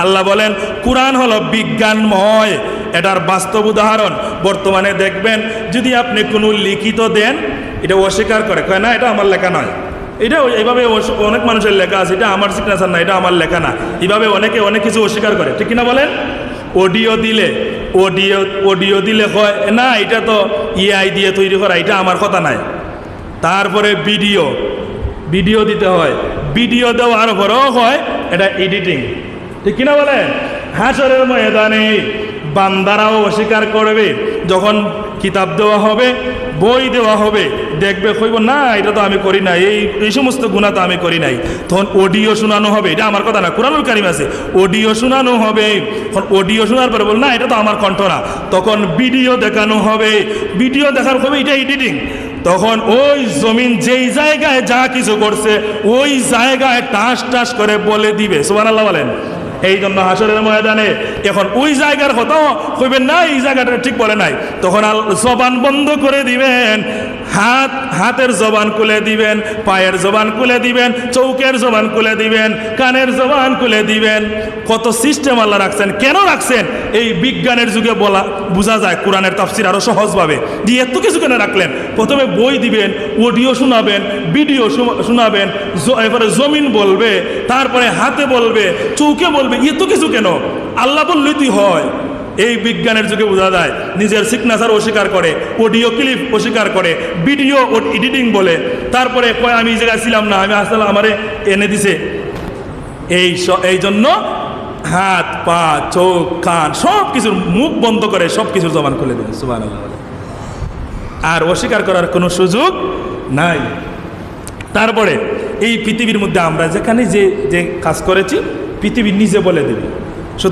আল্লাহ বলেন কুরআন হলো বিজ্ঞানময়, এটার বাস্তব উদাহরণ। বর্তমানে দেখবেন যদি আপনি কোনো লিখিত দেন, এটা অস্বীকার করে, কয় না এটা আমার লেখা নয়, এটা এইভাবে অনেক মানুষের লেখা আছে, এটা আমার সিগনেচার না, এটা আমার লেখা না, এইভাবে অনেকে অনেক কিছু অস্বীকার করে, ঠিক কিনা বলেন? অডিও দিলে কয় না এটা তো AI দিয়ে তৈরি করা, এটা আমার কথা নাই। তারপরে ভিডিও দিতে হয়, ভিডিও দেওয়ার পরেও হয় এটা এডিটিং, ঠিক কিনা বলেন? হাসরের ময়দানে বান্দারাও অস্বীকার করবে, যখন কিতাব দেওয়া হবে, বই দেওয়া হবে, দেখবে কইব না এটা তো আমি করি নাই, এই সমস্ত গুনাহ তো আমি করি নাই। তখন অডিও শোনানো হবে, এটা আমার কথা না, কুরআনুল কারীম আছে, অডিও শোনানো হবে। তখন অডিও শোনার পরে বল না এটা তো আমার কণ্ঠ না, তখন ভিডিও দেখানো হবে, ভিডিও দেখার হবে এটা এডিটিং। তখন ওই জমিন যেই জায়গায় যা কিছু করছে ওই জায়গায় টাস করে বলে দিবে, সুবহানাল্লাহ বলেন। এই জন্য হাসরের ময়দানে এখন ওই জায়গার কথাও কইবেন না এই জায়গাটা ঠিক বলে নাই, তখন জবান বন্ধ করে দিবেন, হাতের জবান খুলে দিবেন, পায়ের জবান খুলে দিবেন, চৌকের জবান খুলে দিবেন, কানের জবান খুলে দিবেন। কত সিস্টেম আল্লাহ রাখছেন, কেন রাখছেন? এই বিজ্ঞানের যুগে বোঝা যায় কোরআনের তাফসীর আরো সহজভাবে দিয়ে এত কিছু কেন রাখলেন। প্রথমে বই দিবেন, অডিও শোনাবেন, ভিডিও শোনাবেন, এরপরে জমিন বলবে, তারপরে হাতে বলবে, চৌকে বলবে, এত কিছু কেন? আল্লাহ বললেই তুই হয়। এই বিজ্ঞানের যুগে বোঝা যায়, নিজের সিগনেচার অস্বীকার করে, অডিও ক্লিপ অস্বীকার করে, ভিডিও এডিটিং বলে, তারপরে কয় আমি এই জায়গায় ছিলাম না, আমি আসলে আমারে এনে দিছে। এই জন্য হাত পা চোখ কান সব কিছুর মুখ বন্ধ করে সব কিছুর জবান খুলে দেবে, সুবহানাল্লাহ। আর অস্বীকার করার কোনো সুযোগ নাই। তারপরে এই পৃথিবীর মধ্যে আমরা যেখানে যে কাজ করেছি পৃথিবী নিজে বলে দেবে।